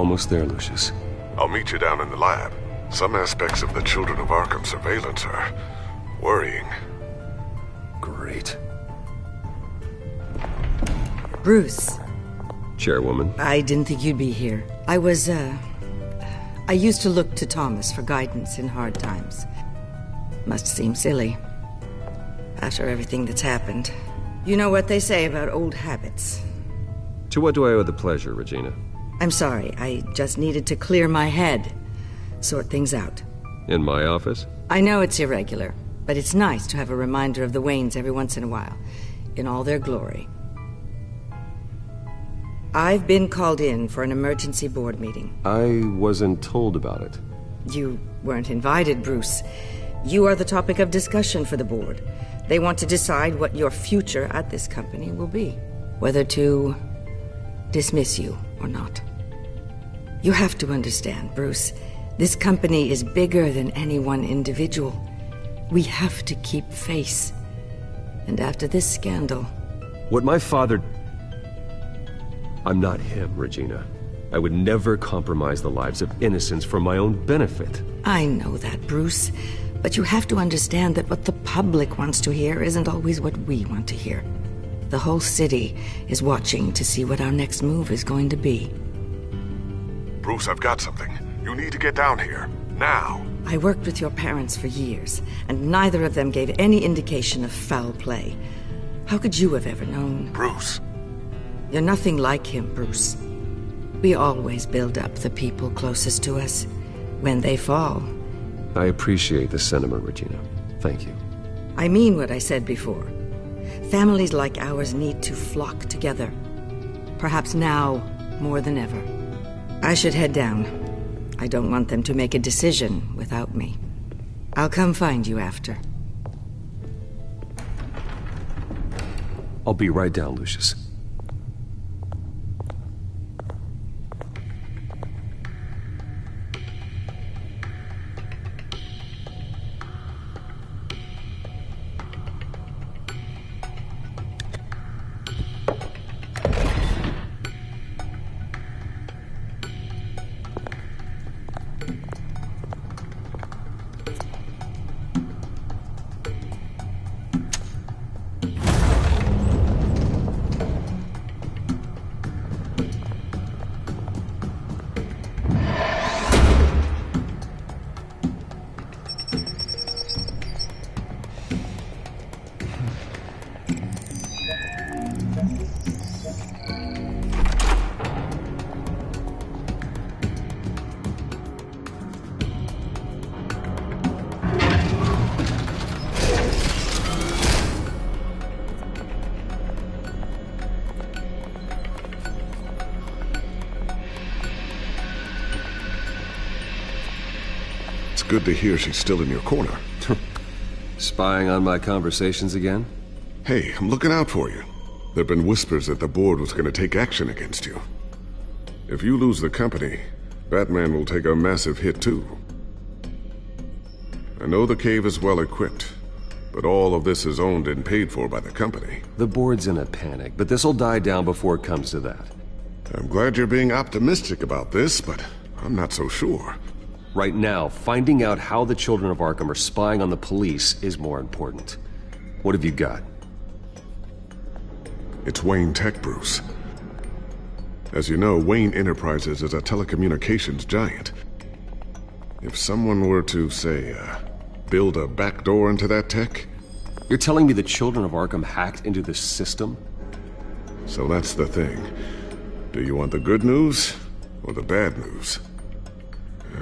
almost there, Lucius. I'll meet you down in the lab. Some aspects of the Children of Arkham surveillance are worrying. Great. Bruce. Chairwoman. I didn't think you'd be here. I used to look to Thomas for guidance in hard times. Must seem silly. After everything that's happened. You know what they say about old habits. To what do I owe the pleasure, Regina? I'm sorry, I just needed to clear my head. Sort things out. In my office? I know it's irregular, but it's nice to have a reminder of the Waynes every once in a while. In all their glory. I've been called in for an emergency board meeting. I wasn't told about it. You weren't invited, Bruce. You are the topic of discussion for the board. They want to decide what your future at this company will be. Whether to dismiss you or not. You have to understand, Bruce. This company is bigger than any one individual. We have to keep face. And after this scandal... What my father... I'm not him, Regina. I would never compromise the lives of innocents for my own benefit. I know that, Bruce. But you have to understand that what the public wants to hear isn't always what we want to hear. The whole city is watching to see what our next move is going to be. Bruce, I've got something. You need to get down here. Now. I worked with your parents for years, and neither of them gave any indication of foul play. How could you have ever known? Bruce. You're nothing like him, Bruce. We always build up the people closest to us. When they fall... I appreciate the sentiment, Regina. Thank you. I mean what I said before. Families like ours need to flock together. Perhaps now, more than ever. I should head down. I don't want them to make a decision without me. I'll come find you after. I'll be right down, Lucius. Good to hear she's still in your corner. Spying on my conversations again? Hey, I'm looking out for you. There've been whispers that the board was going to take action against you. If you lose the company, Batman will take a massive hit too. I know the cave is well equipped, but all of this is owned and paid for by the company. The board's in a panic, but this'll die down before it comes to that. I'm glad you're being optimistic about this, but I'm not so sure. Right now, finding out how the Children of Arkham are spying on the police is more important. What have you got? It's Wayne Tech, Bruce. As you know, Wayne Enterprises is a telecommunications giant. If someone were to, say, build a backdoor into that tech... You're telling me the Children of Arkham hacked into the system? So that's the thing. Do you want the good news or the bad news?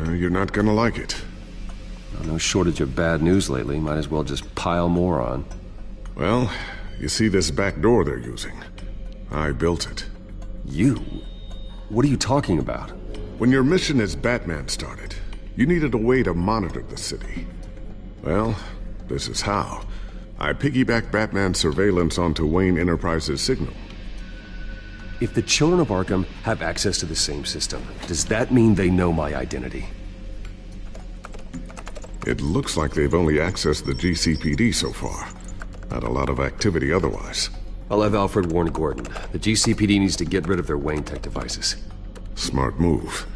You're not gonna like it. No shortage of bad news lately. Might as well just pile more on. Well, you see this back door they're using? I built it. You? What are you talking about? When your mission as Batman started, you needed a way to monitor the city. Well, this is how. I piggybacked Batman's surveillance onto Wayne Enterprises' signal. If the Children of Arkham have access to the same system, does that mean they know my identity? It looks like they've only accessed the GCPD so far. Not a lot of activity otherwise. I'll have Alfred warn Gordon. The GCPD needs to get rid of their Wayne Tech devices. Smart move.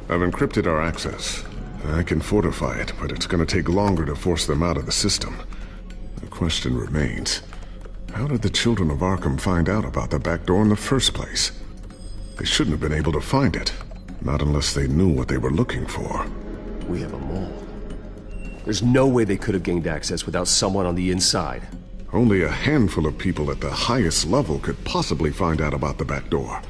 I've encrypted our access. I can fortify it, but it's going to take longer to force them out of the system. The question remains, how did the children of Arkham find out about the back door in the first place? They shouldn't have been able to find it, not unless they knew what they were looking for. We have a mole. There's no way they could have gained access without someone on the inside. Only a handful of people at the highest level could possibly find out about the back door.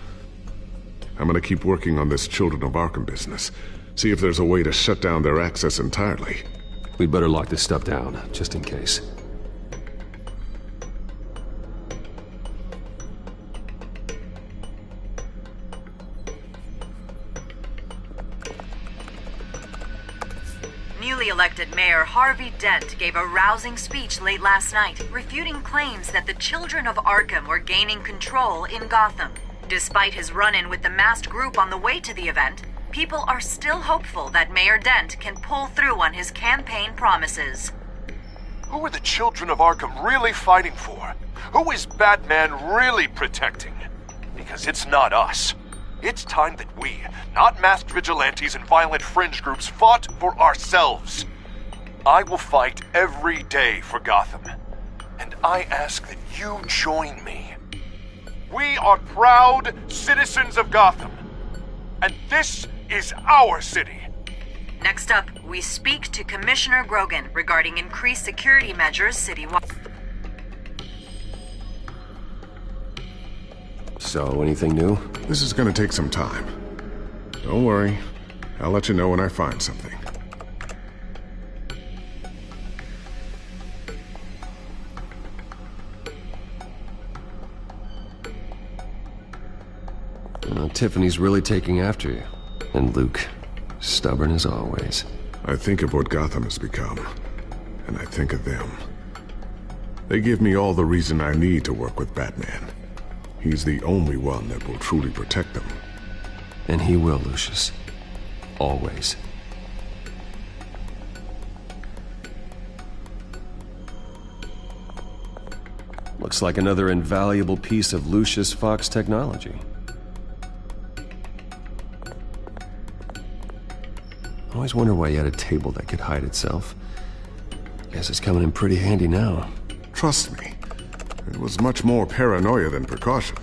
I'm gonna keep working on this Children of Arkham business. See if there's a way to shut down their access entirely. We'd better lock this stuff down, just in case. Newly elected Mayor Harvey Dent gave a rousing speech late last night, refuting claims that the Children of Arkham were gaining control in Gotham. Despite his run-in with the masked group on the way to the event, people are still hopeful that Mayor Dent can pull through on his campaign promises. Who are the Children of Arkham really fighting for? Who is Batman really protecting? Because it's not us. It's time that we, not masked vigilantes and violent fringe groups, fought for ourselves. I will fight every day for Gotham. And I ask that you join me. We are proud citizens of Gotham. And this is our city. Next up, we speak to Commissioner Grogan regarding increased security measures citywide. So, anything new? This is gonna take some time. Don't worry. I'll let you know when I find something. Tiffany's really taking after you. And Luke, stubborn as always. I think of what Gotham has become, and I think of them. They give me all the reason I need to work with Batman. He's the only one that will truly protect them. And he will, Lucius. Always. Looks like another invaluable piece of Lucius Fox technology. I always wonder why he had a table that could hide itself. Guess it's coming in pretty handy now. Trust me, it was much more paranoia than precaution.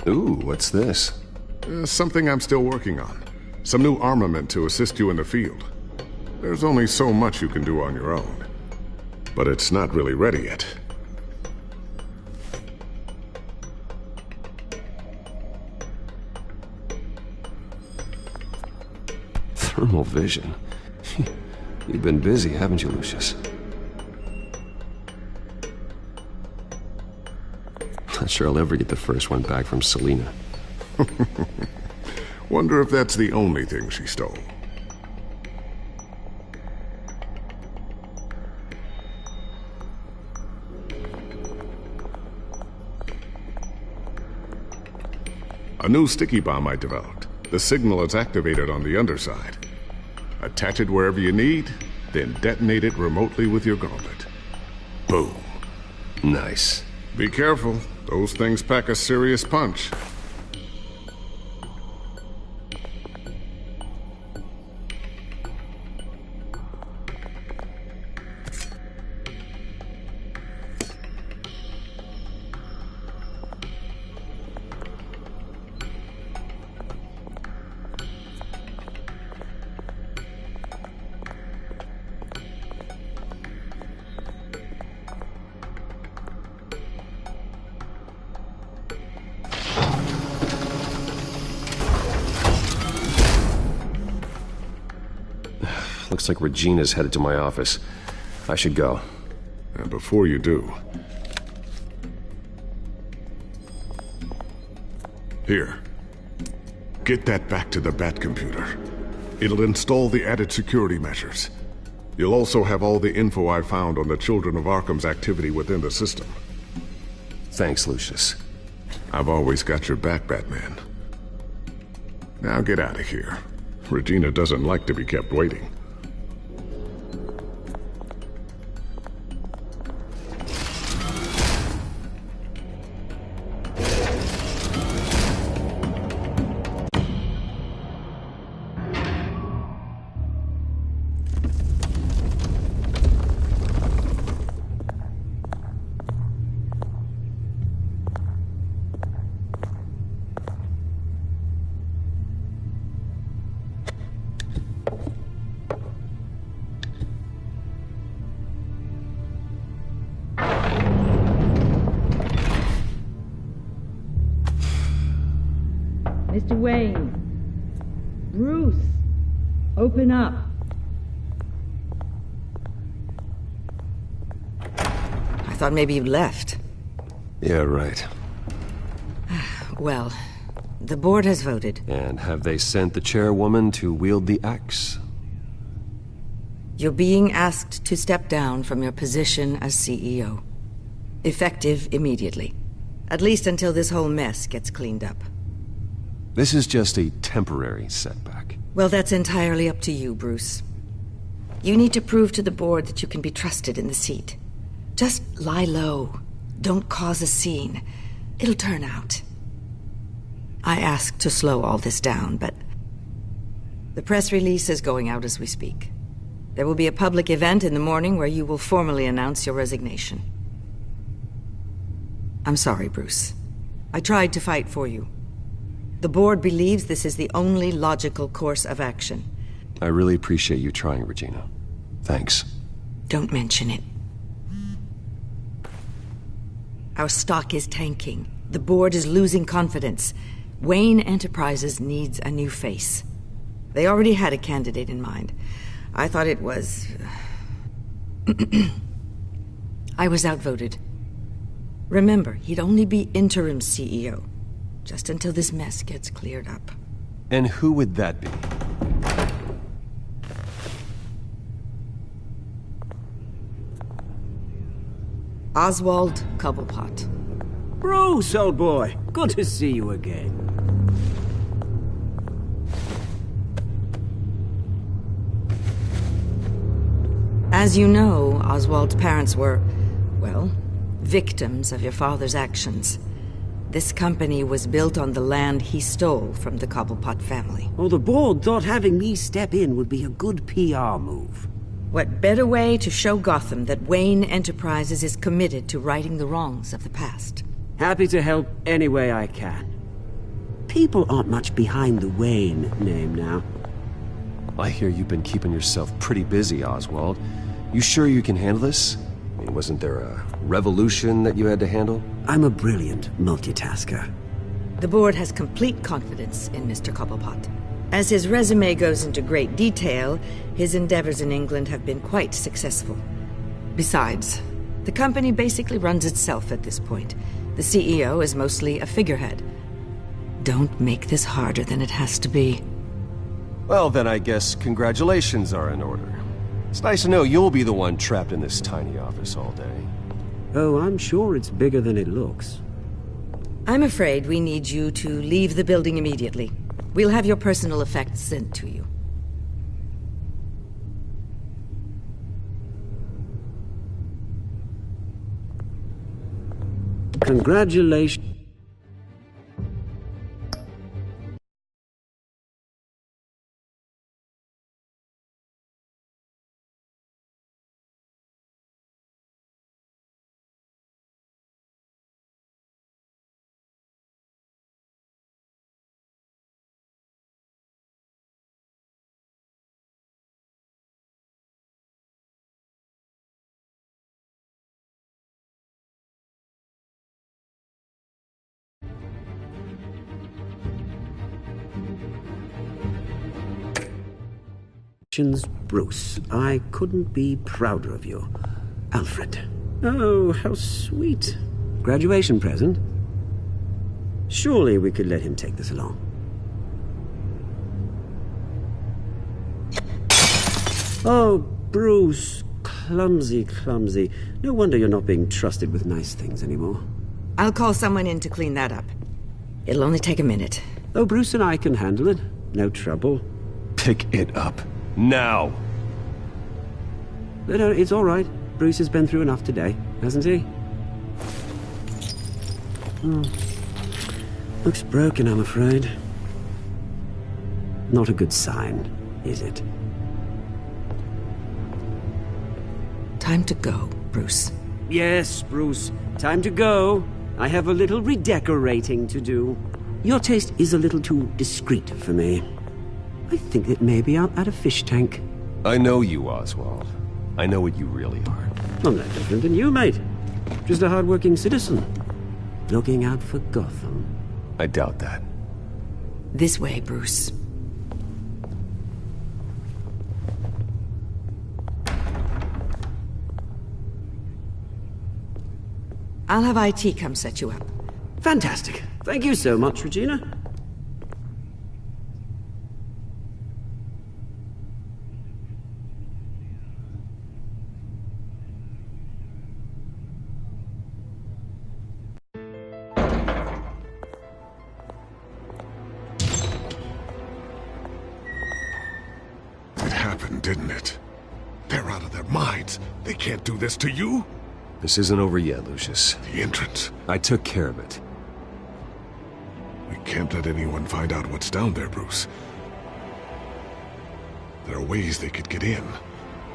Ooh, what's this? Something I'm still working on. Some new armament to assist you in the field. There's only so much you can do on your own. But it's not really ready yet. Thermal vision. You've been busy, haven't you, Lucius? Not sure I'll ever get the first one back from Selina. Wonder if that's the only thing she stole. A new sticky bomb I developed. The signal is activated on the underside. Attach it wherever you need, then detonate it remotely with your gauntlet. Boom. Nice. Be careful. Those things pack a serious punch. Looks like Regina's headed to my office. I should go. And before you do... Here. Get that back to the Bat computer. It'll install the added security measures. You'll also have all the info I found on the Children of Arkham's activity within the system. Thanks, Lucius. I've always got your back, Batman. Now get out of here. Regina doesn't like to be kept waiting. Mr. Wayne. Bruce. Open up. I thought maybe you'd left. Yeah, right. Well, the board has voted. And have they sent the chairwoman to wield the axe? You're being asked to step down from your position as CEO. Effective immediately. At least until this whole mess gets cleaned up. This is just a temporary setback. Well, that's entirely up to you, Bruce. You need to prove to the board that you can be trusted in the seat. Just lie low. Don't cause a scene. It'll turn out. I asked to slow all this down, but the press release is going out as we speak. There will be a public event in the morning where you will formally announce your resignation. I'm sorry, Bruce. I tried to fight for you. The board believes this is the only logical course of action. I really appreciate you trying, Regina. Thanks. Don't mention it. Our stock is tanking. The board is losing confidence. Wayne Enterprises needs a new face. They already had a candidate in mind. I thought it was... I was outvoted. Remember, he'd only be interim CEO. Just until this mess gets cleared up. And who would that be? Oswald Cobblepot. Bruce, old boy. Good to see you again. As you know, Oswald's parents were, well, victims of your father's actions. This company was built on the land he stole from the Cobblepot family. Well, the board thought having me step in would be a good PR move. What better way to show Gotham that Wayne Enterprises is committed to righting the wrongs of the past? Happy to help any way I can. People aren't much behind the Wayne name now. I hear you've been keeping yourself pretty busy, Oswald. You sure you can handle this? I mean, wasn't there a revolution that you had to handle? I'm a brilliant multitasker. The board has complete confidence in Mr. Cobblepot. As his resume goes into great detail, his endeavors in England have been quite successful. Besides, the company basically runs itself at this point. The CEO is mostly a figurehead. Don't make this harder than it has to be. Well, then I guess congratulations are in order. It's nice to know you'll be the one trapped in this tiny office all day. Oh, I'm sure it's bigger than it looks. I'm afraid we need you to leave the building immediately. We'll have your personal effects sent to you. Congratulations. Bruce, I couldn't be prouder of you. Alfred. Oh, how sweet. Graduation present? Surely we could let him take this along. Oh, Bruce. Clumsy, clumsy. No wonder you're not being trusted with nice things anymore. I'll call someone in to clean that up. It'll only take a minute. Oh, Bruce and I can handle it. No trouble. Pick it up. Now! No, it's all right. Bruce has been through enough today, hasn't he? Looks broken, I'm afraid. Not a good sign, is it? Time to go, Bruce. Yes, Bruce. Time to go. I have a little redecorating to do. Your taste is a little too discreet for me. I think that maybe I'll add a fish tank. I know you, Oswald. I know what you really are. I'm no different than you, mate. Just a hard-working citizen. Looking out for Gotham. I doubt that. This way, Bruce. I'll have IT come set you up. Fantastic. Thank you so much, Regina. It happened, didn't it? They're out of their minds. They can't do this to you. This isn't over yet, Lucius. The entrance. I took care of it. We can't let anyone find out what's down there, Bruce. There are ways they could get in.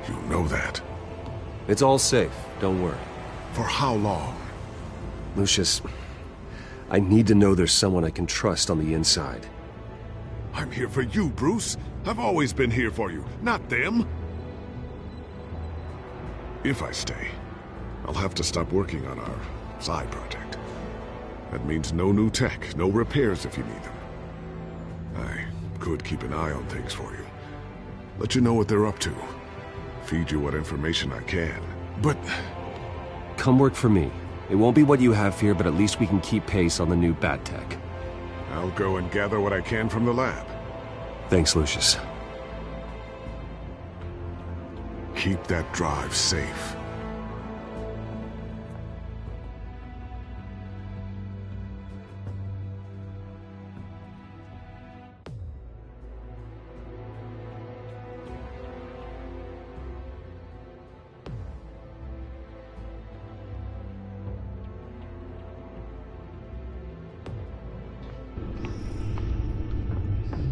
You know that. It's all safe. Don't worry. For how long? Lucius, I need to know there's someone I can trust on the inside. I'm here for you, Bruce. I've always been here for you, not them. If I stay, I'll have to stop working on our side project. That means no new tech, no repairs if you need them. I could keep an eye on things for you. Let you know what they're up to. Feed you what information I can. But Come work for me. It won't be what you have here, but at least we can keep pace on the new bat tech. I'll go and gather what I can from the lab. Thanks, Lucius. Keep that drive safe.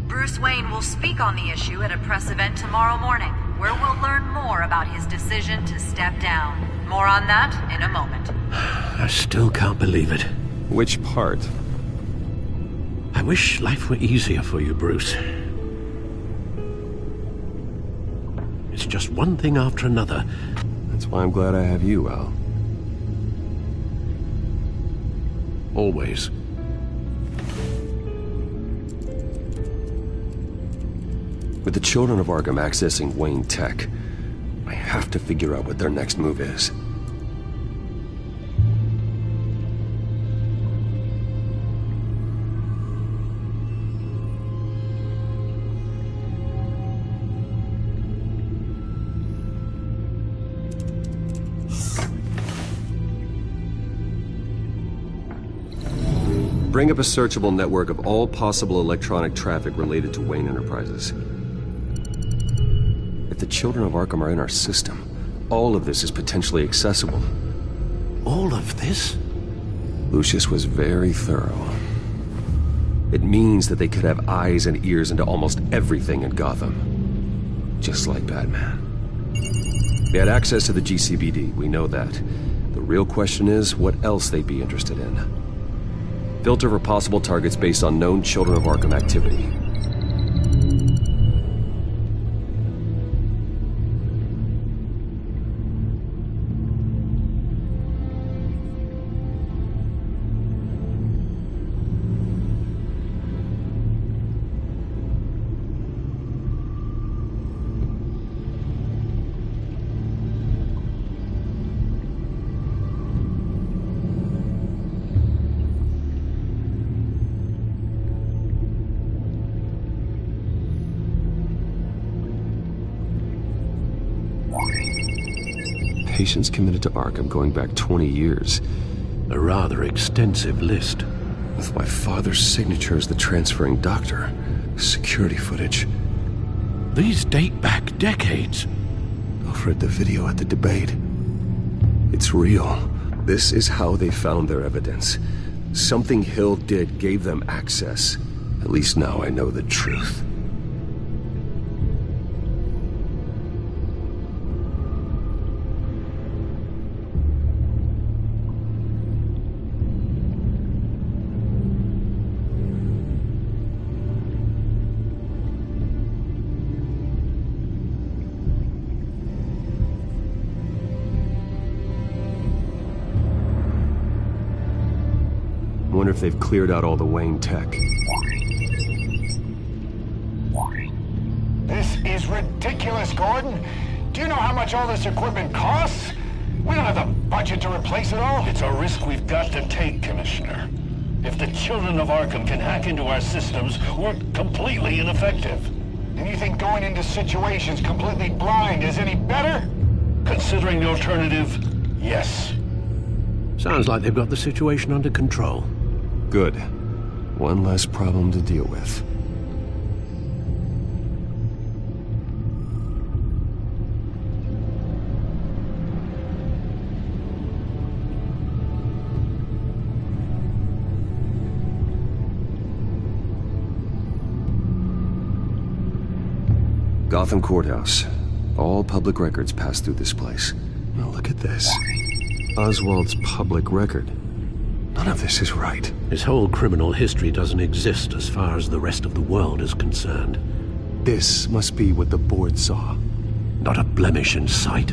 Bruce Wayne will speak on the issue at a press event tomorrow morning, where we'll learn more about his decision to step down. More on that in a moment. I still can't believe it. Which part? I wish life were easier for you, Bruce. It's just one thing after another. That's why I'm glad I have you, Al. Always. With the children of Arkham accessing Wayne Tech, I have to figure out what their next move is. Bring up a searchable network of all possible electronic traffic related to Wayne Enterprises. If the children of Arkham are in our system, all of this is potentially accessible. All of this? Lucius was very thorough. It means that they could have eyes and ears into almost everything in Gotham. Just like Batman. They had access to the GCBD, we know that. The real question is, what else they'd be interested in. Filter for possible targets based on known Children of Arkham activity. patients committed to Arkham going back 20 years. A rather extensive list. With my father's signature as the transferring doctor. Security footage. These date back decades. Alfred, the video at the debate. It's real. This is how they found their evidence. Something Hill did gave them access. At least now I know the truth. Wonder if they've cleared out all the Wayne tech. This is ridiculous, Gordon. Do you know how much all this equipment costs? We don't have the budget to replace it all. It's a risk we've got to take, Commissioner. If the children of Arkham can hack into our systems, we're completely ineffective. And you think going into situations completely blind is any better? Considering the alternative, yes. Sounds like they've got the situation under control. Good. One less problem to deal with. Gotham Courthouse. All public records pass through this place. Now look at this. Oswald's public record. None of this is right. His whole criminal history doesn't exist as far as the rest of the world is concerned. This must be what the board saw. Not a blemish in sight.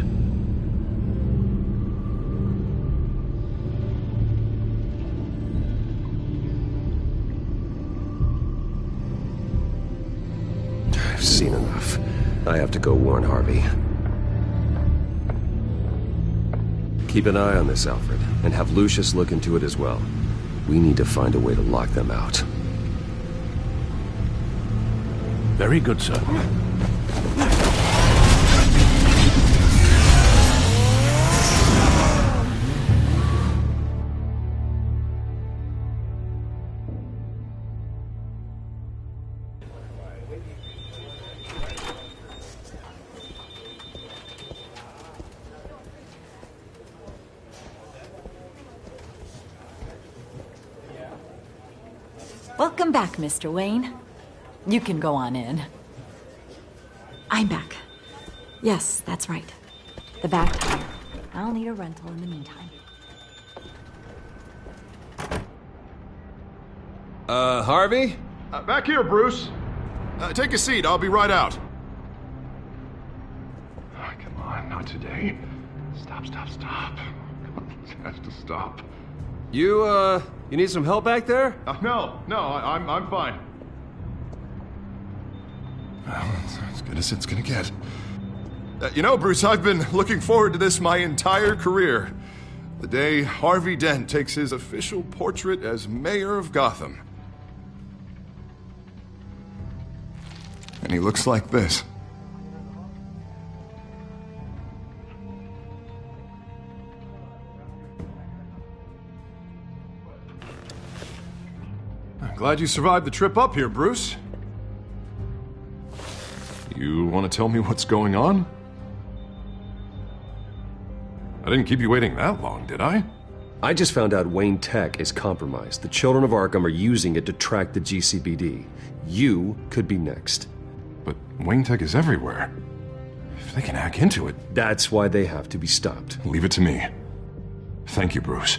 I've seen enough. I have to go warn Harvey. Keep an eye on this, Alfred, and have Lucius look into it as well. We need to find a way to lock them out. Very good, sir. Welcome back, Mr. Wayne. You can go on in. I'm back. Yes, that's right. The back tire. I'll need a rental in the meantime. Harvey? Back here, Bruce. Take a seat. I'll be right out. Oh, come on, not today. Stop. Come on, this has to stop. You need some help back there? No, I'm fine. Well, it's as good as it's gonna get. You know, Bruce, I've been looking forward to this my entire career. The day Harvey Dent takes his official portrait as mayor of Gotham. And he looks like this. I'm glad you survived the trip up here, Bruce. You want to tell me what's going on? I didn't keep you waiting that long, did I? I just found out Wayne Tech is compromised. The children of Arkham are using it to track the GCPD. You could be next. But Wayne Tech is everywhere. If they can hack into it... That's why they have to be stopped. Leave it to me. Thank you, Bruce.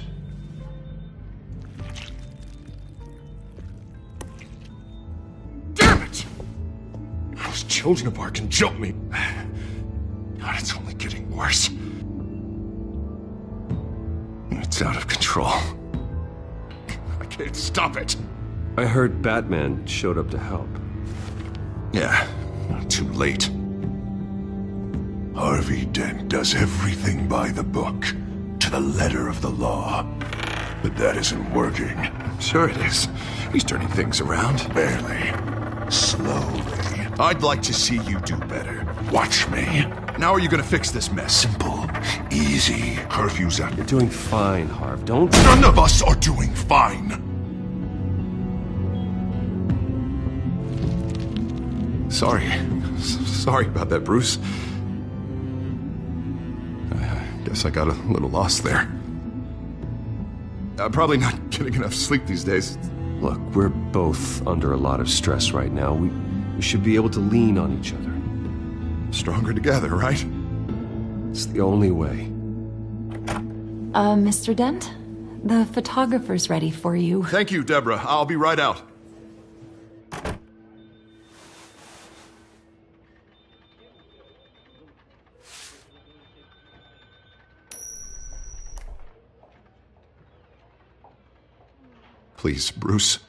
Damn it! Those children of Arkham jumped me. God, it's only getting worse. It's out of control. I can't stop it. I heard Batman showed up to help. Yeah, too late. Harvey Dent does everything by the book, to the letter of the law. But that isn't working. Sure it is. He's turning things around. Barely. Slowly. I'd like to see you do better. Watch me. Now are you gonna fix this mess? Simple. Easy. Curfew's at. You're doing fine, Harv. Don't... None of us are doing fine! Sorry about that, Bruce. I guess I got a little lost there. I'm probably not getting enough sleep these days. Look, we're both under a lot of stress right now. We should be able to lean on each other. Stronger together, right? It's the only way. Mr. Dent? The photographer's ready for you. Thank you, Deborah. I'll be right out. Please, Bruce.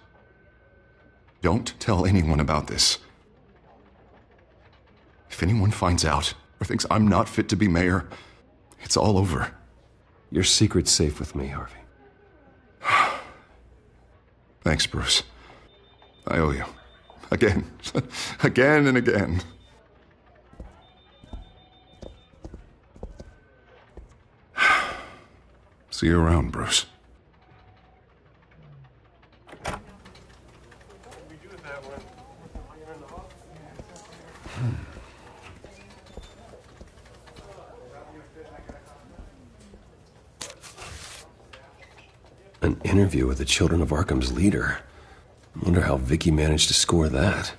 Don't tell anyone about this. If anyone finds out or thinks I'm not fit to be mayor, it's all over. Your secret's safe with me, Harvey. Thanks, Bruce. I owe you. Again. Again and again. See you around, Bruce. An interview with the Children of Arkham's leader. I wonder how Vicky managed to score that.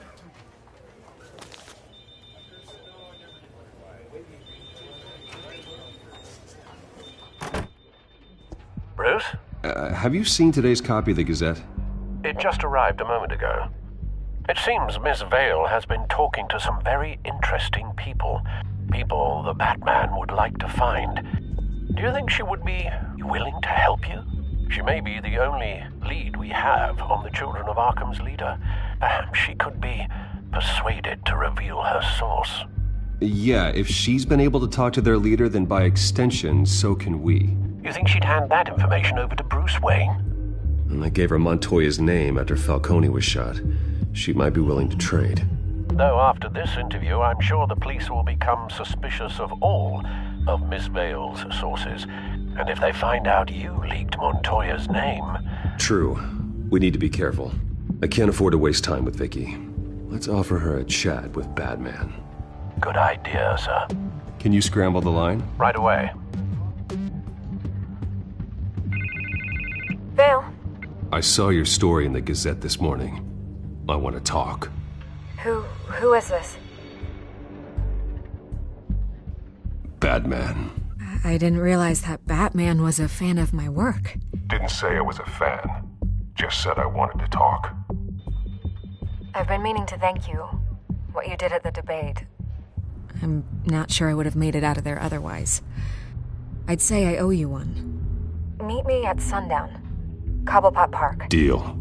Bruce? Have you seen today's copy of the Gazette? It just arrived a moment ago. It seems Miss Vale has been talking to some very interesting people. People the Batman would like to find. Do you think she would be willing to help you? She may be the only lead we have on the Children of Arkham's leader. Perhaps she could be persuaded to reveal her source. Yeah, if she's been able to talk to their leader, then by extension, so can we. You think she'd hand that information over to Bruce Wayne? And I gave her Montoya's name after Falcone was shot. She might be willing to trade. Though after this interview, I'm sure the police will become suspicious of all of Miss Vale's sources. And if they find out you leaked Montoya's name... True. We need to be careful. I can't afford to waste time with Vicky. Let's offer her a chat with Batman. Good idea, sir. Can you scramble the line? Right away. Vale. I saw your story in the Gazette this morning. I want to talk. Who is this? Batman. I didn't realize that Batman was a fan of my work. Didn't say I was a fan. Just said I wanted to talk. I've been meaning to thank you. What you did at the debate. I'm not sure I would have made it out of there otherwise. I'd say I owe you one. Meet me at sundown. Cobblepot Park. Deal.